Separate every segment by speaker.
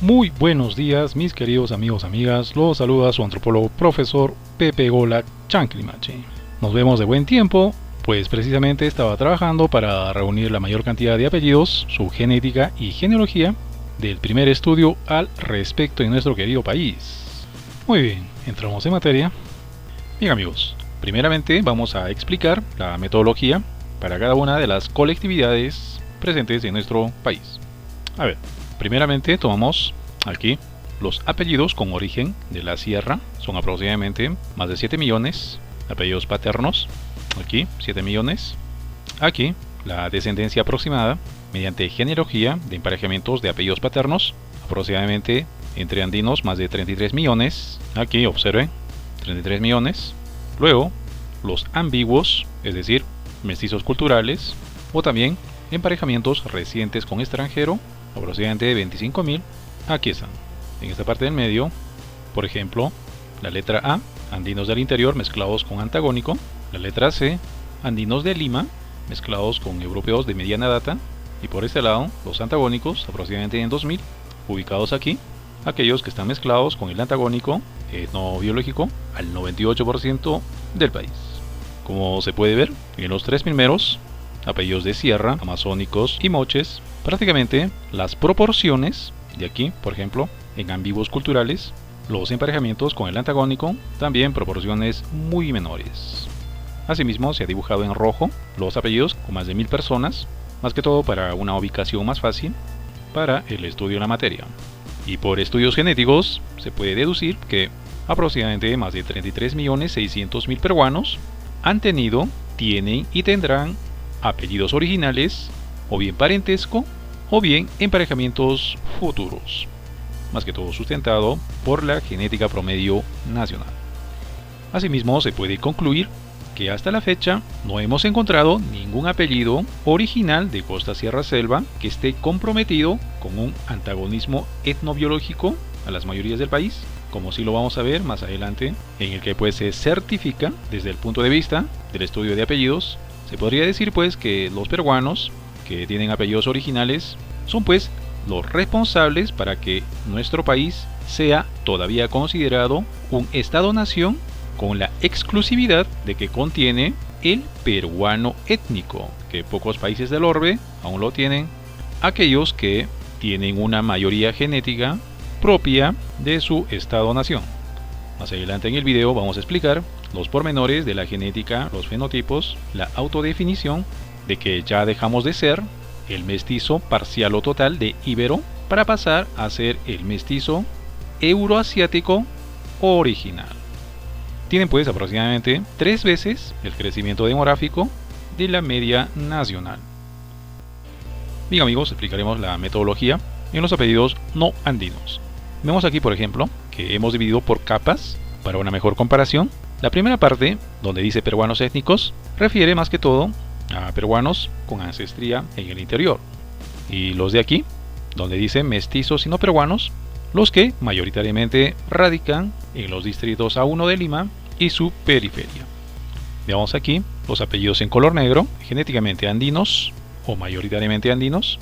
Speaker 1: Muy buenos días, mis queridos amigos, amigas. Los saluda su antropólogo profesor Pepe Gola Chanclimachi. Nos vemos de buen tiempo, pues precisamente estaba trabajando para reunir la mayor cantidad de apellidos, su genética y genealogía del primer estudio al respecto en nuestro querido país. Muy bien, entramos en materia. Bien amigos, primeramente vamos a explicar la metodología para cada una de las colectividades presentes en nuestro país. A ver, primeramente tomamos aquí los apellidos con origen de la sierra, son aproximadamente más de 7 millones, apellidos paternos, aquí 7 millones, aquí la descendencia aproximada mediante genealogía de emparejamientos de apellidos paternos, aproximadamente entre andinos más de 33 millones, aquí observen, 33 millones, luego los ambiguos, es decir, mestizos culturales, o también emparejamientos recientes con extranjero, aproximadamente 25.000, aquí están. En esta parte del medio, por ejemplo, la letra A, andinos del interior mezclados con antagónico, la letra C, andinos de Lima mezclados con europeos de mediana data, y por este lado, los antagónicos, aproximadamente en 2.000, ubicados aquí, aquellos que están mezclados con el antagónico etnobiológico al 98% del país. Como se puede ver, en los tres primeros, apellidos de sierra, amazónicos y moches, prácticamente las proporciones de aquí, por ejemplo, en ambiguos culturales, los emparejamientos con el antagónico, también proporciones muy menores. Asimismo, se ha dibujado en rojo los apellidos con más de 1.000 personas, más que todo para una ubicación más fácil para el estudio de la materia. Y por estudios genéticos, se puede deducir que aproximadamente más de 33.600.000 peruanos han tenido, tienen y tendrán apellidos originales, o bien parentesco, o bien emparejamientos futuros, más que todo sustentado por la genética promedio nacional. Asimismo, se puede concluir que hasta la fecha no hemos encontrado ningún apellido original de Costa Sierra Selva que esté comprometido con un antagonismo etnobiológico a las mayorías del país, como sí lo vamos a ver más adelante, en el que pues se certifica desde el punto de vista del estudio de apellidos. Se podría decir pues que los peruanos que tienen apellidos originales son pues los responsables para que nuestro país sea todavía considerado un estado-nación con la exclusividad de que contiene el peruano étnico, que pocos países del orbe aún lo tienen, aquellos que tienen una mayoría genética propia de su estado-nación. Más adelante en el video vamos a explicar los pormenores de la genética, los fenotipos, la autodefinición de que ya dejamos de ser el mestizo parcial o total de íbero para pasar a ser el mestizo euroasiático original. Tienen pues aproximadamente 3 veces el crecimiento demográfico de la media nacional. Bien amigos, explicaremos la metodología en los apellidos no andinos. Vemos aquí por ejemplo que hemos dividido por capas para una mejor comparación. La primera parte, donde dice peruanos étnicos, refiere más que todo a peruanos con ancestría en el interior. Y los de aquí, donde dice mestizos y no peruanos, los que mayoritariamente radican en los distritos A1 de Lima y su periferia. Veamos aquí los apellidos en color negro, genéticamente andinos o mayoritariamente andinos.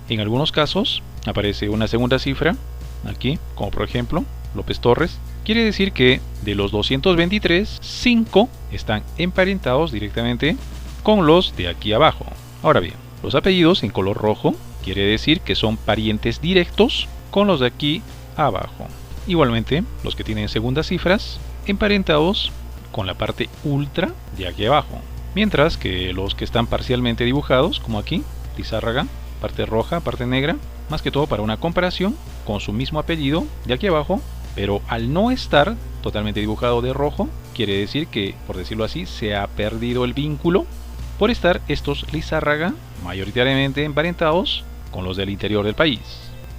Speaker 1: En algunos casos aparece una segunda cifra, aquí, como por ejemplo López Torres. Quiere decir que de los 223, 5 están emparentados directamente con los de aquí abajo. Ahora bien, los apellidos en color rojo quiere decir que son parientes directos con los de aquí abajo. Igualmente, los que tienen segundas cifras emparentados con la parte ultra de aquí abajo. Mientras que los que están parcialmente dibujados, como aquí, Lizárraga, parte roja, parte negra, más que todo para una comparación con su mismo apellido de aquí abajo, pero al no estar totalmente dibujado de rojo, quiere decir que, por decirlo así, se ha perdido el vínculo por estar estos Lizárraga mayoritariamente emparentados con los del interior del país.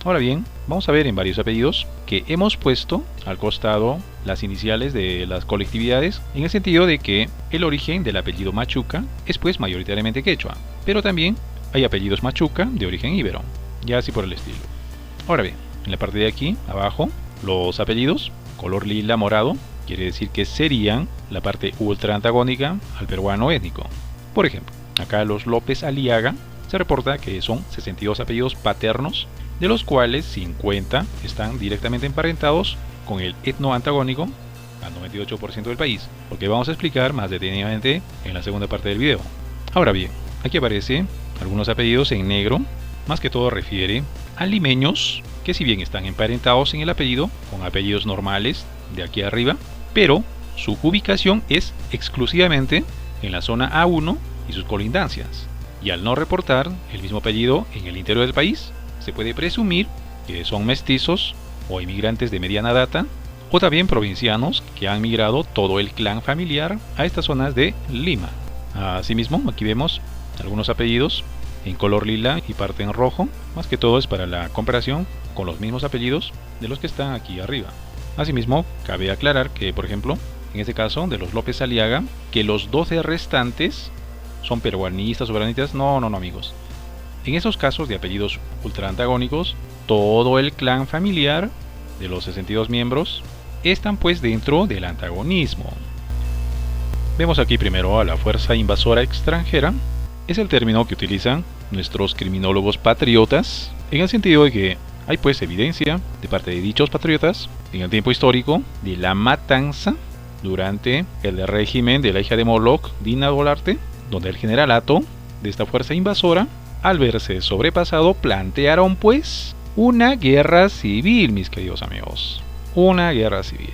Speaker 1: Ahora bien, vamos a ver en varios apellidos que hemos puesto al costado las iniciales de las colectividades, en el sentido de que el origen del apellido Machuca es pues mayoritariamente quechua, pero también hay apellidos Machuca de origen íbero, y así por el estilo. Ahora bien, en la parte de aquí abajo, los apellidos color lila morado quiere decir que serían la parte ultra antagónica al peruano étnico. Por ejemplo, acá los López Aliaga se reporta que son 62 apellidos paternos de los cuales 50 están directamente emparentados con el etno antagónico al 98% del país, porque vamos a explicar más detenidamente en la segunda parte del video. Ahora bien, aquí aparecen algunos apellidos en negro, más que todo refiere a limeños que si bien están emparentados en el apellido con apellidos normales de aquí arriba, pero su ubicación es exclusivamente en la zona A1 y sus colindancias, y al no reportar el mismo apellido en el interior del país, se puede presumir que son mestizos o inmigrantes de mediana data, o también provincianos que han migrado todo el clan familiar a estas zonas de Lima. Asimismo, aquí vemos algunos apellidos en color lila y parte en rojo, más que todo es para la comparación con los mismos apellidos de los que están aquí arriba. Asimismo, cabe aclarar que, por ejemplo, en este caso de los López Aliaga, que los 12 restantes son peruanistas o soberanistas. No, amigos. En esos casos de apellidos ultraantagónicos, todo el clan familiar de los 62 miembros están pues dentro del antagonismo. Vemos aquí primero a la fuerza invasora extranjera. Es el término que utilizan nuestros criminólogos patriotas, en el sentido de que hay pues evidencia de parte de dichos patriotas en el tiempo histórico de la matanza durante el régimen de la hija de Moloch, Dina Boluarte, donde el generalato de esta fuerza invasora, al verse sobrepasado, plantearon pues una guerra civil, mis queridos amigos. Una guerra civil.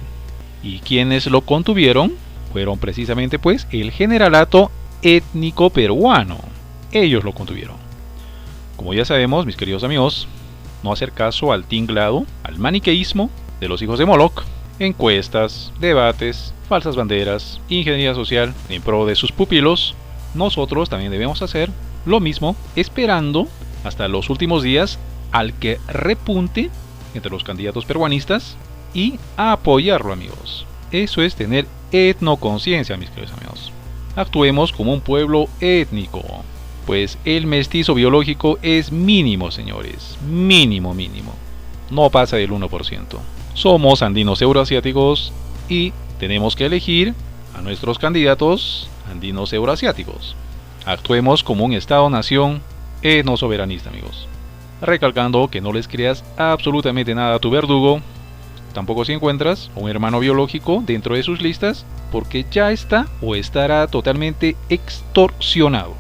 Speaker 1: Y quienes lo contuvieron fueron precisamente pues el generalato étnico peruano. Ellos lo contuvieron. Como ya sabemos, mis queridos amigos, no hacer caso al tinglado, al maniqueísmo de los hijos de Moloch, encuestas, debates, falsas banderas, ingeniería social en pro de sus pupilos. Nosotros también debemos hacer lo mismo, esperando hasta los últimos días al que repunte entre los candidatos peruanistas y a apoyarlo, amigos. Eso es tener etnoconciencia, mis queridos amigos. Actuemos como un pueblo étnico, pues el mestizo biológico es mínimo, señores, mínimo. No pasa del 1%. Somos andinos euroasiáticos y tenemos que elegir a nuestros candidatos andinos euroasiáticos. Actuemos como un Estado-nación etnosoberanista, amigos. Recalcando que no les creas absolutamente nada a tu verdugo, tampoco si encuentras un hermano biológico dentro de sus listas, porque ya está o estará totalmente extorsionado.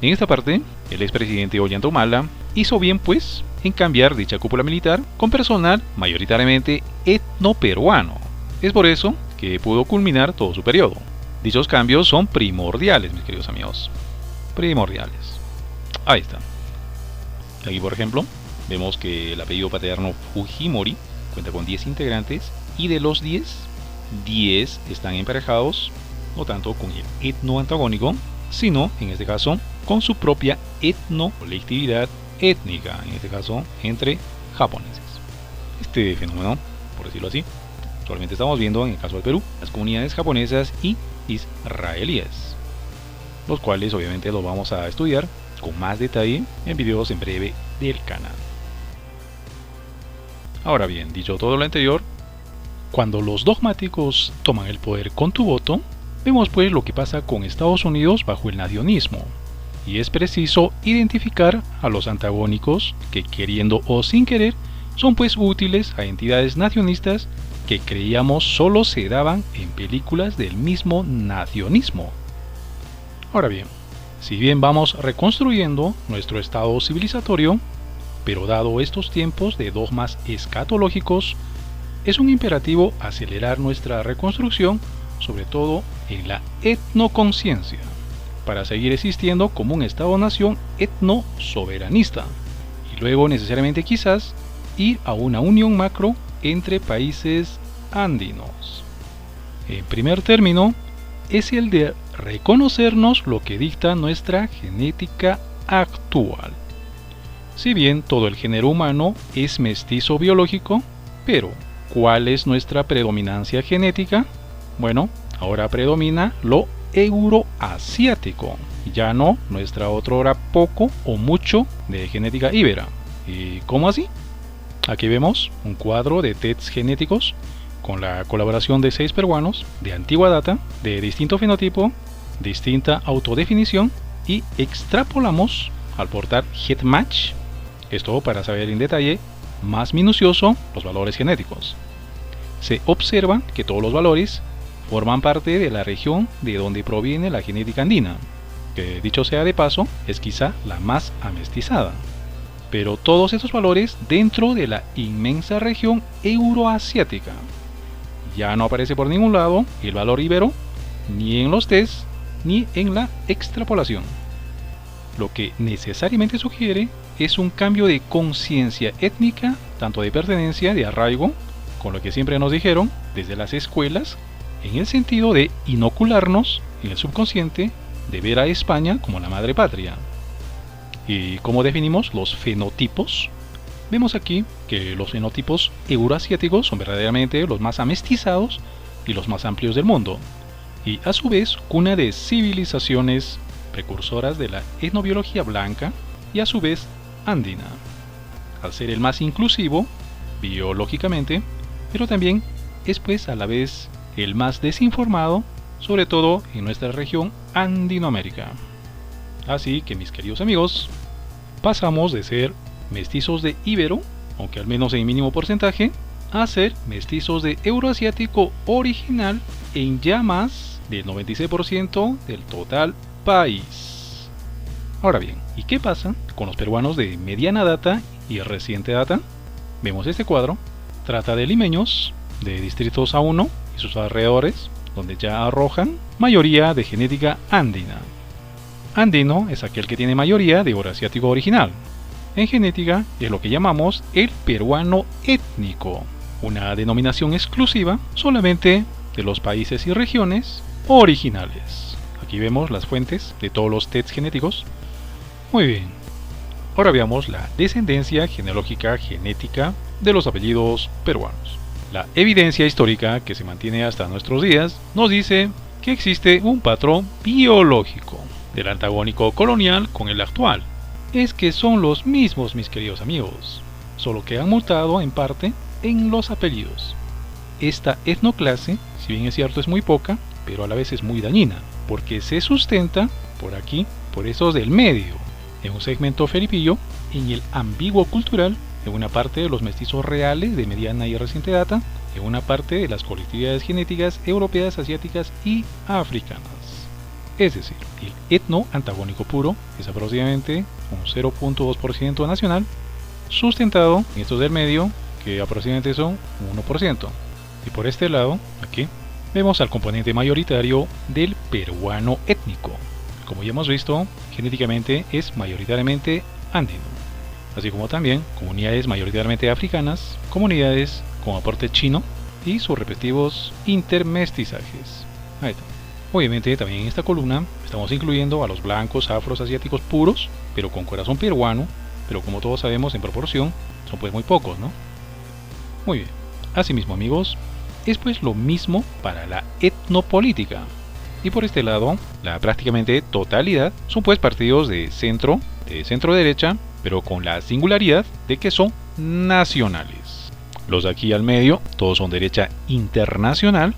Speaker 1: En esta parte, el expresidente Ollanta Humala hizo bien pues en cambiar dicha cúpula militar con personal mayoritariamente etnoperuano. Es por eso que pudo culminar todo su periodo. Dichos cambios son primordiales, mis queridos amigos. Primordiales. Ahí está. Aquí, por ejemplo, vemos que el apellido paterno Fujimori cuenta con 10 integrantes y de los 10 están emparejados no tanto con el etno antagónico, sino, en este caso, con su propia etno-colectividad étnica, en este caso, entre japoneses. Este fenómeno, por decirlo así, actualmente estamos viendo en el caso del Perú, las comunidades japonesas y israelíes, los cuales obviamente los vamos a estudiar con más detalle en videos en breve del canal. Ahora bien, dicho todo lo anterior, cuando los dogmáticos toman el poder con tu voto, vemos pues lo que pasa con Estados Unidos bajo el nacionalismo, y es preciso identificar a los antagónicos que, queriendo o sin querer, son pues útiles a entidades nacionalistas que creíamos solo se daban en películas del mismo nacionalismo. Ahora bien, si bien vamos reconstruyendo nuestro estado civilizatorio, pero dado estos tiempos de dogmas escatológicos, es un imperativo acelerar nuestra reconstrucción, sobre todo en la etnoconciencia, para seguir existiendo como un Estado-nación etno-soberanista, y luego necesariamente quizás ir a una unión macro entre países andinos. En primer término, es el de reconocernos lo que dicta nuestra genética actual. Si bien todo el género humano es mestizo biológico, pero ¿cuál es nuestra predominancia genética? Bueno, ahora predomina lo euroasiático, ya no nuestra otrora poco o mucho de genética íbera. ¿Y cómo así? Aquí vemos un cuadro de tests genéticos con la colaboración de 6 peruanos de antigua data, de distinto fenotipo, distinta autodefinición, y extrapolamos al portal HeadMatch Esto para saber en detalle más minucioso los valores genéticos. Se observa que todos los valores forman parte de la región de donde proviene la genética andina, que dicho sea de paso, es quizá la más amestizada. Pero todos estos valores dentro de la inmensa región euroasiática. Ya no aparece por ningún lado el valor ibero, ni en los test, ni en la extrapolación. Lo que necesariamente sugiere es un cambio de conciencia étnica, tanto de pertenencia, de arraigo, con lo que siempre nos dijeron desde las escuelas, en el sentido de inocularnos en el subconsciente de ver a España como la madre patria. ¿Y cómo definimos los fenotipos? Vemos aquí que los fenotipos euroasiáticos son verdaderamente los más amestizados y los más amplios del mundo, y a su vez cuna de civilizaciones precursoras de la etnobiología blanca y a su vez andina, al ser el más inclusivo biológicamente, pero también es pues a la vez el más desinformado, sobre todo en nuestra región Andinoamérica. Así que mis queridos amigos, pasamos de ser mestizos de íbero, aunque al menos en mínimo porcentaje, a ser mestizos de euroasiático original en ya más del 96% del total país. Ahora bien, ¿y qué pasa con los peruanos de mediana data y reciente data? Vemos este cuadro, trata de limeños, de distritos A1 y sus alrededores, donde ya arrojan mayoría de genética andina. Andino es aquel que tiene mayoría de euroasiático original. En genética es lo que llamamos el peruano étnico, una denominación exclusiva solamente de los países y regiones originales. Aquí vemos las fuentes de todos los tests genéticos. Muy bien. Ahora veamos la descendencia genealógica genética de los apellidos peruanos. La evidencia histórica que se mantiene hasta nuestros días nos dice que existe un patrón biológico del antagónico colonial con el actual. Es que son los mismos, mis queridos amigos, solo que han mutado en parte en los apellidos. Esta etnoclase, si bien es cierto es muy poca, pero a la vez es muy dañina, porque se sustenta por aquí, por esos del medio, en un segmento felipillo, en el ambiguo cultural, en una parte de los mestizos reales de mediana y reciente data, en una parte de las colectividades genéticas europeas, asiáticas y africanas. Es decir, el etno antagónico puro es aproximadamente un 0.2% nacional, sustentado en estos del medio, que aproximadamente son un 1%. Y por este lado, aquí, vemos al componente mayoritario del peruano étnico. Como ya hemos visto, genéticamente es mayoritariamente andino, así como también comunidades mayoritariamente africanas, comunidades con aporte chino y sus respectivos intermestizajes. Ahí está. Obviamente también en esta columna estamos incluyendo a los blancos afros asiáticos puros, pero con corazón peruano, pero como todos sabemos en proporción, son pues muy pocos, ¿no? Muy bien. Asimismo, amigos, es pues lo mismo para la etnopolítica. Y por este lado, la prácticamente totalidad son pues partidos de centro derecha, pero con la singularidad de que son nacionales. Los de aquí al medio, todos son derecha internacional,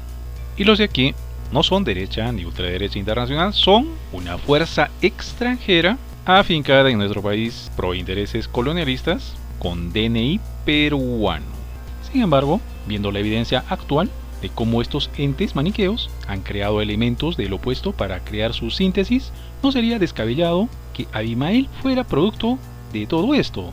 Speaker 1: y los de aquí no son derecha ni ultraderecha internacional, son una fuerza extranjera afincada en nuestro país pro intereses colonialistas con DNI peruano. Sin embargo, viendo la evidencia actual de cómo estos entes maniqueos han creado elementos del opuesto para crear su síntesis, no sería descabellado que Abimael fuera producto de todo esto,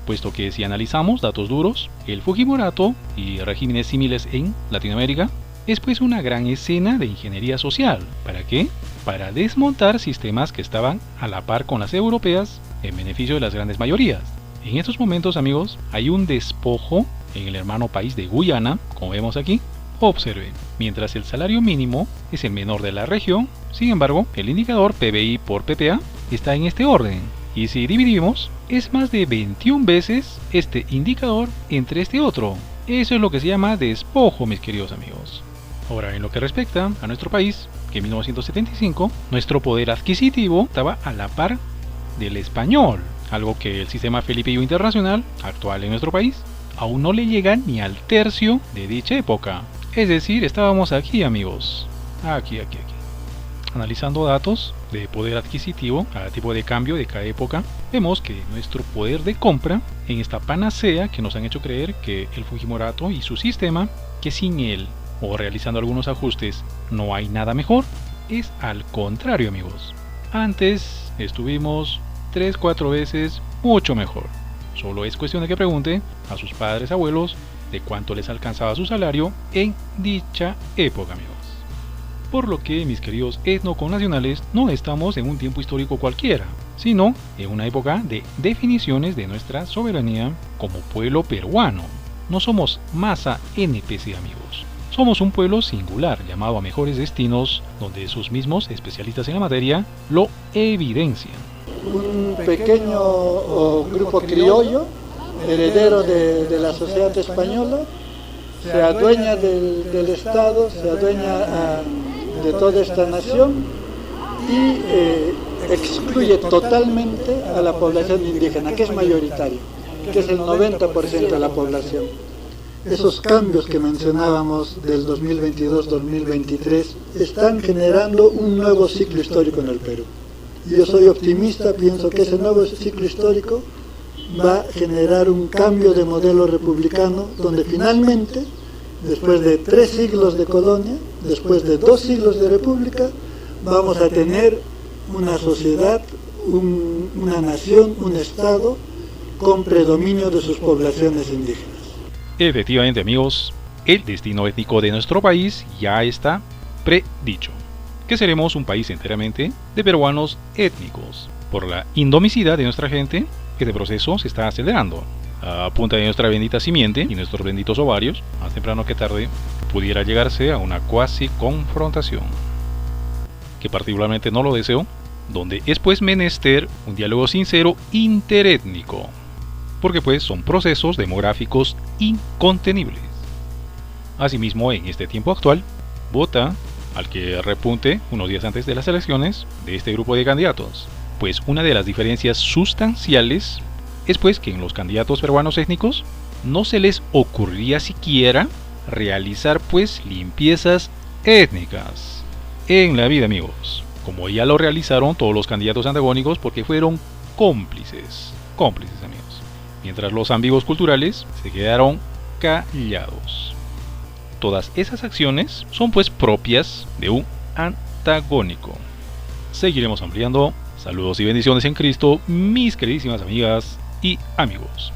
Speaker 1: puesto que si analizamos datos duros, el Fujimorato y regímenes similares en Latinoamérica es pues una gran escena de ingeniería social. ¿Para qué? Para desmontar sistemas que estaban a la par con las europeas en beneficio de las grandes mayorías. En estos momentos, amigos, hay un despojo en el hermano país de Guyana, como vemos aquí. Observen, mientras el salario mínimo es el menor de la región, sin embargo, el indicador PBI por PPA está en este orden. Y si dividimos, es más de 21 veces este indicador entre este otro. Eso es lo que se llama despojo, mis queridos amigos. Ahora, en lo que respecta a nuestro país, que en 1975 nuestro poder adquisitivo estaba a la par del español, algo que el sistema felipillo internacional actual en nuestro país aún no le llega ni al tercio de dicha época. Es decir, estábamos aquí, amigos. Aquí. Analizando datos de poder adquisitivo, cada tipo de cambio de cada época, vemos que nuestro poder de compra en esta panacea que nos han hecho creer que el Fujimorato y su sistema, que sin él o realizando algunos ajustes no hay nada mejor, es al contrario, amigos. Antes estuvimos 3-4 veces mucho mejor. Solo es cuestión de que pregunte a sus padres, abuelos, de cuánto les alcanzaba su salario en dicha época, amigos. Por lo que, mis queridos etnoconacionales, no estamos en un tiempo histórico cualquiera, sino en una época de definiciones de nuestra soberanía como pueblo peruano. No somos masa NPC, amigos. Somos un pueblo singular llamado a mejores destinos, donde sus mismos especialistas en la materia lo evidencian.
Speaker 2: Un pequeño grupo criollo, heredero de la sociedad española, se adueña del Estado, se adueña de toda esta nación y excluye totalmente a la población indígena, que es mayoritaria, que es el 90% de la población. Esos cambios que mencionábamos del 2022-2023 están generando un nuevo ciclo histórico en el Perú. Yo soy optimista, pienso que ese nuevo ciclo histórico va a generar un cambio de modelo republicano, donde finalmente, después de 3 siglos de colonia, después de 2 siglos de república, vamos a tener una sociedad, una nación, un Estado con predominio de sus poblaciones indígenas.
Speaker 1: Efectivamente, amigos, el destino étnico de nuestro país ya está predicho, que seremos un país enteramente de peruanos étnicos. Por la indomicidad de nuestra gente, este proceso se está acelerando. A punta de nuestra bendita simiente y nuestros benditos ovarios, más temprano que tarde, pudiera llegarse a una cuasi confrontación, que particularmente no lo deseo, donde es pues menester un diálogo sincero interétnico, porque pues son procesos demográficos incontenibles. Asimismo, en este tiempo actual, vota al que repunte unos días antes de las elecciones de este grupo de candidatos, pues una de las diferencias sustanciales es pues que en los candidatos peruanos étnicos no se les ocurriría siquiera realizar pues limpiezas étnicas en la vida, amigos, como ya lo realizaron todos los candidatos antagónicos, porque fueron cómplices, amigos, mientras los ambiguos culturales se quedaron callados. Todas esas acciones son pues propias de un antagónico. Seguiremos ampliando. Saludos y bendiciones en Cristo, mis queridísimas amigas y amigos.